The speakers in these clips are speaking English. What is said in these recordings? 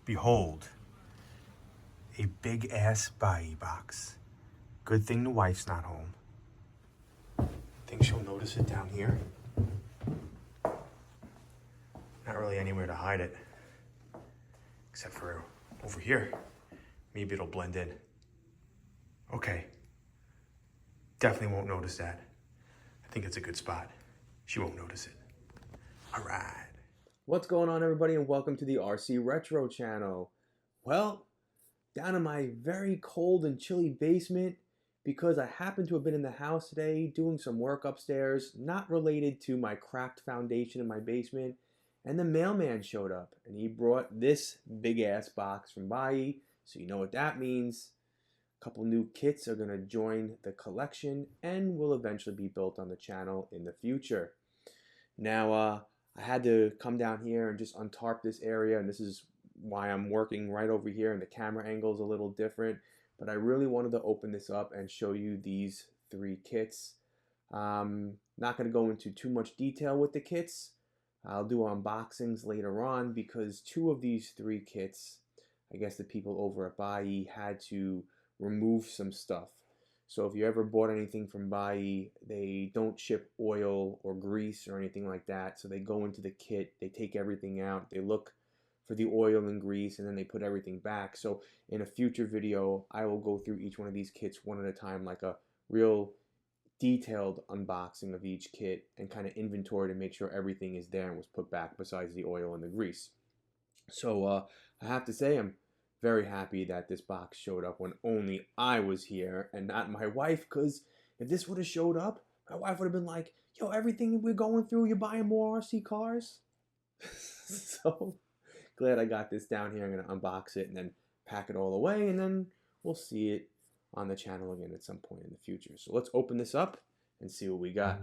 Behold, a big ass buy box. Good thing the wife's not home. Think she'll notice it down here? Not really anywhere to hide it. Except for over here. Maybe it'll blend in. Okay. Definitely won't notice that. I think it's a good spot. She won't notice it. All right. What's going on, everybody, and welcome to the RC Retro channel. Well, down in my very cold and chilly basement, because I happen to have been in the house today doing some work upstairs, not related to my cracked foundation in my basement, and the mailman showed up, and he brought this big-ass box from Bai, so you know what that means. A couple new kits are going to join the collection and will eventually be built on the channel in the future. Now, I had to come down here and just untarp this area, and this is why I'm working right over here, and the camera angle is a little different, but I really wanted to open this up and show you these three kits. Not going to go into too much detail with the kits. I'll do unboxings later on because two of these three kits, I guess the people over at Bai had to remove some stuff. So if you ever bought anything from Bai, they don't ship oil or grease or anything like that. So they go into the kit, they take everything out, they look for the oil and grease, and then they put everything back. So in a future video, I will go through each one of these kits one at a time, like a real detailed unboxing of each kit and kind of inventory to make sure everything is there and was put back besides the oil and the grease. So I have to say, I'm very happy that this box showed up when only I was here and not my wife, because if this would have showed up, my wife would have been like, yo, everything we're going through, you're buying more RC cars? So glad I got this down here. I'm going to unbox it and then pack it all away, and then we'll see it on the channel again at some point in the future. So let's open this up and see what we got.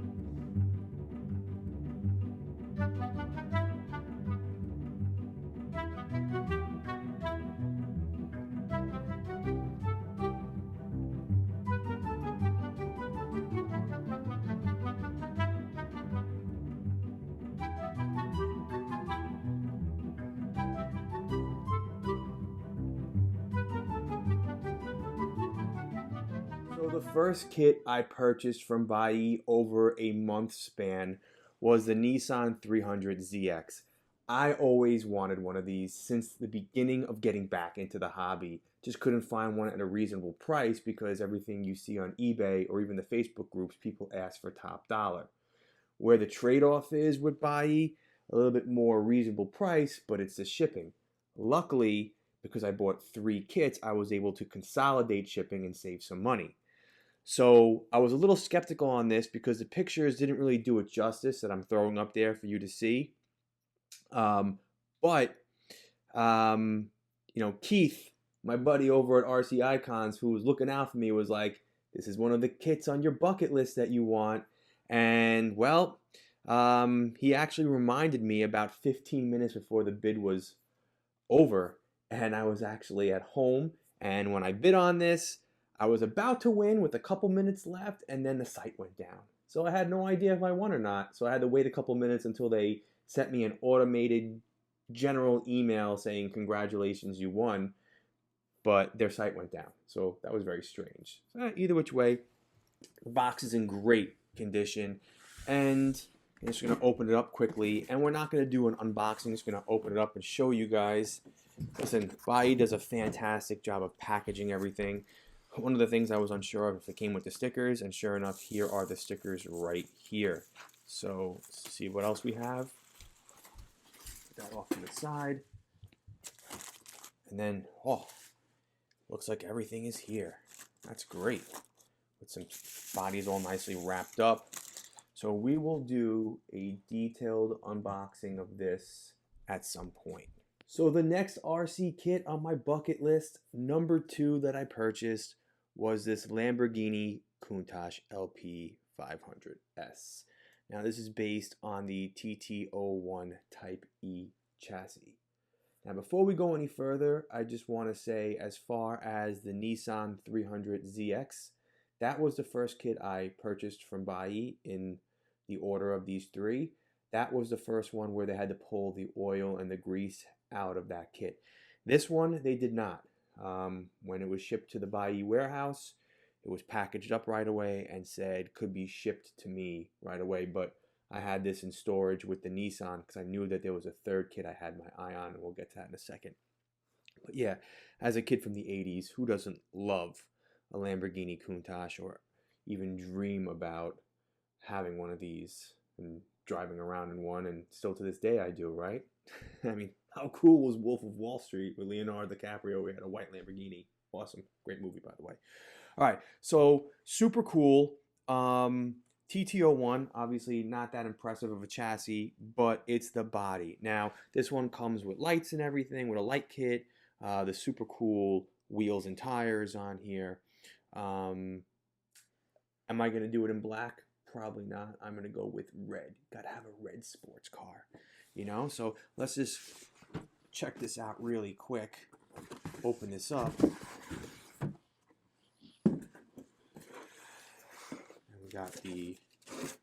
So the first kit I purchased from Bai over a month span was the Nissan 300ZX. I always wanted one of these since the beginning of getting back into the hobby. Just couldn't find one at a reasonable price because everything you see on eBay or even the Facebook groups, people ask for top dollar. Where the trade-off is with Bai, a little bit more reasonable price, but it's the shipping. Luckily, because I bought three kits, I was able to consolidate shipping and save some money. So I was a little skeptical on this because the pictures didn't really do it justice that I'm throwing up there for you to see. But Keith, my buddy over at RC Icons, who was looking out for me, was like, this is one of the kits on your bucket list that you want. And well, he actually reminded me about 15 minutes before the bid was over. And I was actually at home. And when I bid on this, I was about to win with a couple minutes left, and then the site went down. So I had no idea if I won or not. So I had to wait a couple minutes until they sent me an automated general email saying, congratulations, you won. But their site went down. So that was very strange. So either which way, the box is in great condition. And I'm just going to open it up quickly. And we're not going to do an unboxing. I'm just going to open it up and show you guys. Listen, Bai does a fantastic job of packaging everything. One of the things I was unsure of if it came with the stickers, and sure enough, here are the stickers right here. So let's see what else we have. Put that off to the side. And then, oh, looks like everything is here. That's great. With some bodies all nicely wrapped up. So we will do a detailed unboxing of this at some point. So the next RC kit on my bucket list, number 2 that I purchased, was this Lamborghini Countach LP 500S. Now this is based on the TT01 Type E chassis. Now before we go any further, I just want to say, as far as the Nissan 300ZX, that was the first kit I purchased from Bai in the order of these three. That was the first one where they had to pull the oil and the grease out of that kit. This one, they did not. When it was shipped to the Bai warehouse, it was packaged up right away and said could be shipped to me right away. But I had this in storage with the Nissan because I knew that there was a third kit I had my eye on, and we'll get to that in a second. But yeah, as a kid from the 80s, who doesn't love a Lamborghini Countach or even dream about having one of these and driving around in one? And still to this day I do, right? I mean, how cool was Wolf of Wall Street with Leonardo DiCaprio? We had a white Lamborghini. Awesome. Great movie, by the way. All right, so super cool. TT01, obviously not that impressive of a chassis, but it's the body. Now, this one comes with lights and everything, with a light kit, the super cool wheels and tires on here. Am I going to do it in black? Probably not. I'm going to go with red. Got to have a red sports car, you know? So let's just check this out really quick. Open this up. Got the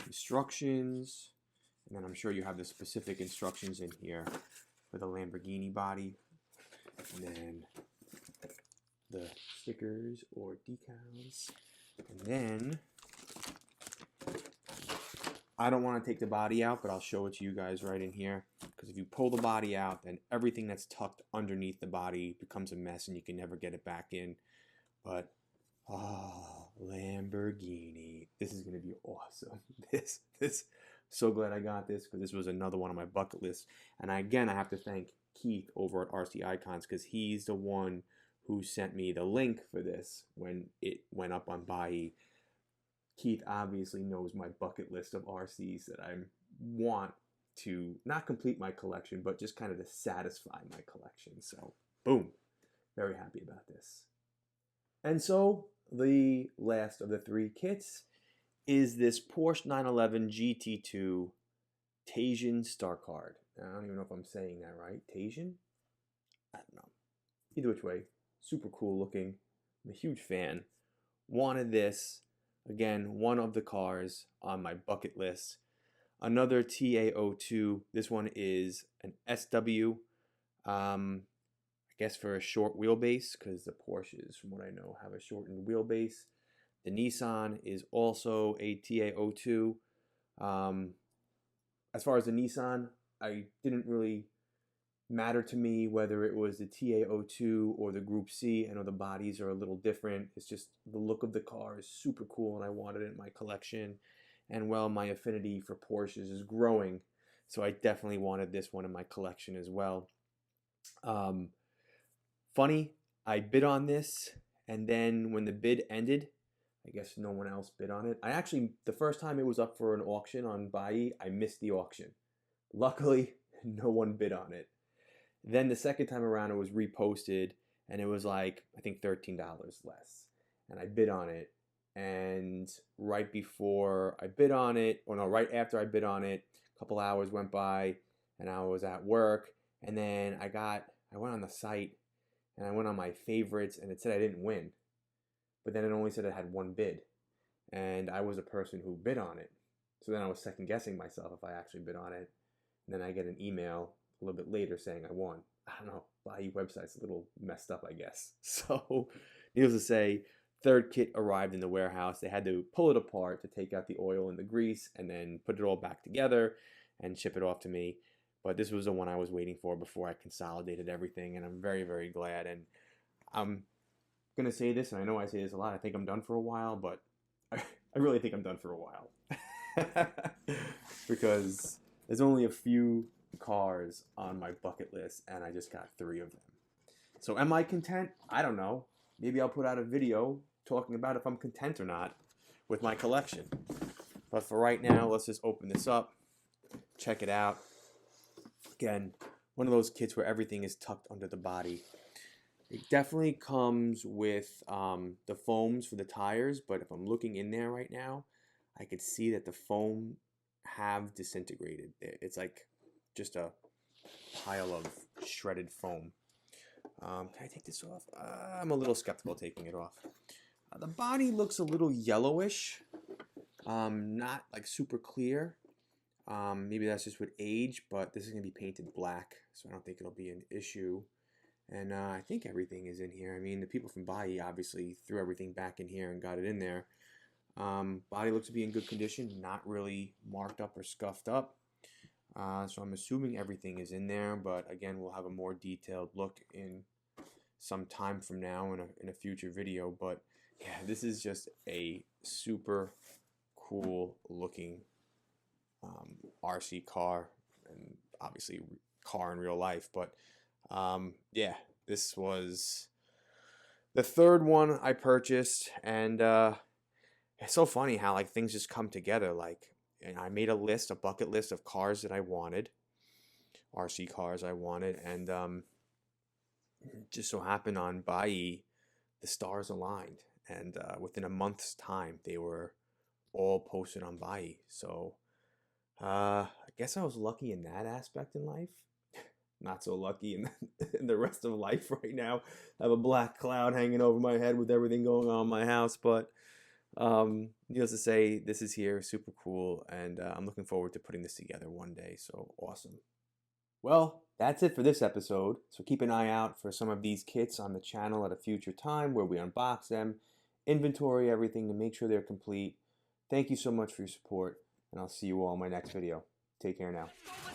instructions, and then I'm sure you have the specific instructions in here for the Lamborghini body, and then the stickers or decals, and then I don't want to take the body out, but I'll show it to you guys right in here, because if you pull the body out, then everything that's tucked underneath the body becomes a mess and you can never get it back in. But Lamborghini. This is going to be awesome. So glad I got this, because this was another one on my bucket list. And again, I have to thank Keith over at RC Icons, because he's the one who sent me the link for this when it went up on Bai. Keith obviously knows my bucket list of RCs that I want to not complete my collection, but just kind of to satisfy my collection. So, boom. Very happy about this. And so, the last of the three kits is this Porsche 911 GT2 Tasian Star Card. I don't even know if I'm saying that right. Tasian? I don't know. Either which way, super cool looking. I'm a huge fan. Wanted this. Again, one of the cars on my bucket list. Another TA02. This one is an SW. I guess for a short wheelbase, because the Porsches, from what I know, have a shortened wheelbase. The Nissan is also a TA02. As far as the Nissan, I didn't really matter to me whether it was the TA02 or the Group C. I know the bodies are a little different. It's just the look of the car is super cool, and I wanted it in my collection. And well, my affinity for Porsches is growing, so I definitely wanted this one in my collection as well. Funny, I bid on this, and then when the bid ended, I guess no one else bid on it. I actually, the first time it was up for an auction on Bai, I missed the auction. Luckily, no one bid on it. Then the second time around, it was reposted, and it was like, I think $13 less. And I bid on it, and right before I bid on it, or no, right after I bid on it, a couple hours went by, and I was at work, and then I went on the site, and I went on my favorites, and it said I didn't win. But then it only said I had one bid. And I was a person who bid on it. So then I was second guessing myself if I actually bid on it. And then I get an email a little bit later saying I won. I don't know. Bai website's a little messed up, I guess. So, needless to say, third kit arrived in the warehouse. They had to pull it apart to take out the oil and the grease and then put it all back together and ship it off to me. But this was the one I was waiting for before I consolidated everything, and I'm very, very glad. And I'm going to say this, and I know I say this a lot, I think I'm done for a while, but I really think I'm done for a while. Because there's only a few cars on my bucket list, and I just got 3 of them. So am I content? I don't know. Maybe I'll put out a video talking about if I'm content or not with my collection. But for right now, let's just open this up, check it out. Again, one of those kits where everything is tucked under the body. It definitely comes with the foams for the tires, but if I'm looking in there right now, I could see that the foam have disintegrated. It's like just a pile of shredded foam. Can I take this off? I'm a little skeptical taking it off. The body looks a little yellowish, not like super clear. Maybe that's just with age, but this is going to be painted black, so I don't think it'll be an issue. And I think everything is in here. I mean, the people from Body obviously threw everything back in here and got it in there. Body looks to be in good condition, not really marked up or scuffed up. So I'm assuming everything is in there, but again, we'll have a more detailed look in some time from now in a future video. But yeah, this is just a super cool looking RC car, and obviously car in real life. But yeah, this was the third one I purchased, and it's so funny how like things just come together. Like, and I made a bucket list of cars that I wanted, RC cars I wanted, and just so happened on Bai, the stars aligned, and within a month's time, they were all posted on Bai. So I guess I was lucky in that aspect in life. Not so lucky in the rest of life right now. I have a black cloud hanging over my head with everything going on in my house, but needless to say, this is here, super cool, and I'm looking forward to putting this together one day. So awesome. Well, that's it for this episode. So keep an eye out for some of these kits on the channel at a future time where we unbox them, inventory everything to make sure they're complete. Thank you so much for your support, and I'll see you all in my next video. Take care now.